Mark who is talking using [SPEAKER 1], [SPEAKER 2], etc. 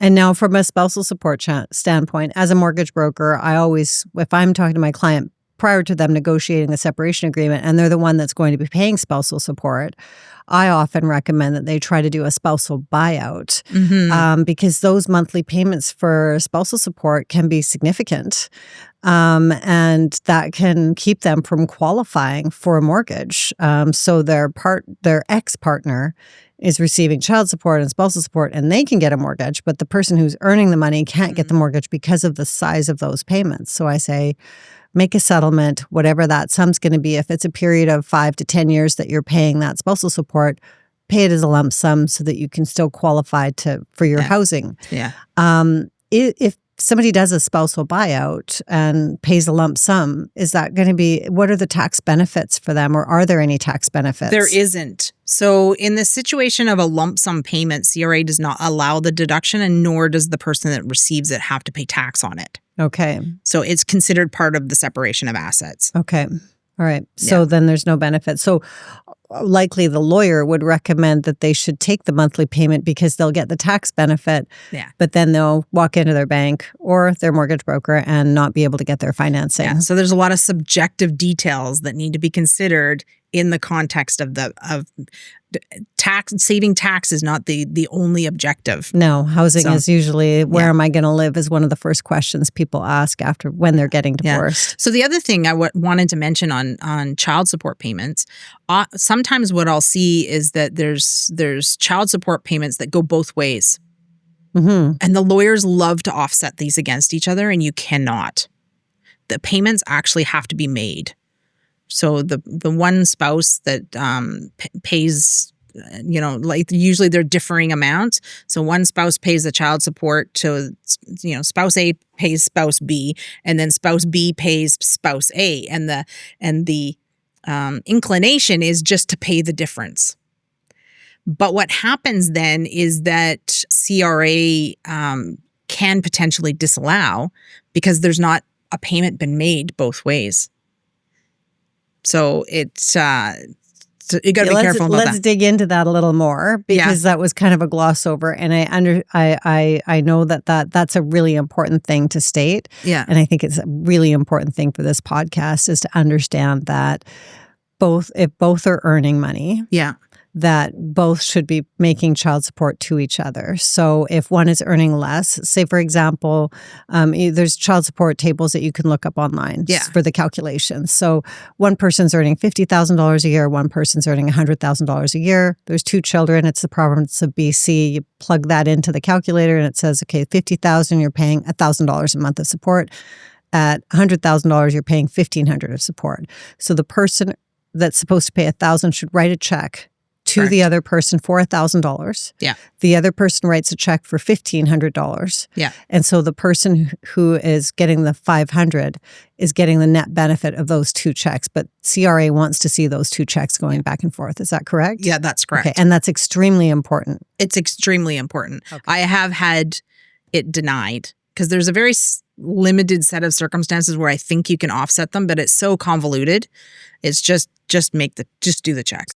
[SPEAKER 1] And now from a spousal support standpoint, as a mortgage broker, I always, if I'm talking to my client prior to them negotiating the separation agreement and they're the one that's going to be paying spousal support, I often recommend that they try to do a spousal buyout because those monthly payments for spousal support can be significant. And that can keep them from qualifying for a mortgage. So their ex-partner is receiving child support and spousal support, and they can get a mortgage, but the person who's earning the money can't get the mortgage because of the size of those payments. So I say, make a settlement, whatever that sum's going to be. If it's a period of 5 to 10 years that you're paying that spousal support, pay it as a lump sum so that you can still qualify for your housing.
[SPEAKER 2] Yeah.
[SPEAKER 1] If somebody does a spousal buyout and pays a lump sum, is that going to be, what are the tax benefits for them, or are there any tax benefits?
[SPEAKER 2] There isn't. So in the situation of a lump sum payment, CRA does not allow the deduction, and nor does the person that receives it have to pay tax on it.
[SPEAKER 1] Okay.
[SPEAKER 2] So it's considered part of the separation of assets.
[SPEAKER 1] Okay. All right. So then there's no benefit. So likely the lawyer would recommend that they should take the monthly payment because they'll get the tax benefit.
[SPEAKER 2] Yeah.
[SPEAKER 1] But then they'll walk into their bank or their mortgage broker and not be able to get their financing.
[SPEAKER 2] Yeah. So there's a lot of subjective details that need to be considered in the context of tax. Saving tax is not the only objective.
[SPEAKER 1] No, housing is usually where am I going to live is one of the first questions people ask after when they're getting divorced.
[SPEAKER 2] Yeah. So the other thing I wanted to mention on child support payments, sometimes what I'll see is that there's child support payments that go both ways. And the lawyers love to offset these against each other, and you cannot. The payments actually have to be made. So the one spouse that pays, like usually they're differing amounts. So one spouse pays the child support to, spouse A pays spouse B, and then spouse B pays spouse A, and the inclination is just to pay the difference. But what happens then is that CRA can potentially disallow because there's not a payment been made both ways. So it's you got to be careful about that.
[SPEAKER 1] Let's dig into that a little more because that was kind of a gloss over, and I know that's a really important thing to state.
[SPEAKER 2] Yeah,
[SPEAKER 1] and I think it's a really important thing for this podcast is to understand that if both are earning money, that both should be making child support to each other. So if one is earning less, say for example, there's child support tables that you can look up online for the calculations. So one person's earning $50,000 a year, one person's earning $100,000 a year. There's 2 children. It's the province of BC. You plug that into the calculator and it says, okay, $50,000, you're paying $1,000 a month of support. At $100,000, you're paying $1,500 of support. So the person that's supposed to pay $1,000 should write a check to the other person for $1,000.
[SPEAKER 2] Yeah.
[SPEAKER 1] The other person writes a check for $1,500.
[SPEAKER 2] Yeah.
[SPEAKER 1] And so the person who is getting the $500 is getting the net benefit of those 2 checks. But CRA wants to see those 2 checks going back and forth. Is that correct?
[SPEAKER 2] Yeah, that's correct.
[SPEAKER 1] Okay. And that's extremely important.
[SPEAKER 2] It's extremely important. Okay. I have had it denied because there's a very limited set of circumstances where I think you can offset them, but it's so convoluted. It's just do the checks.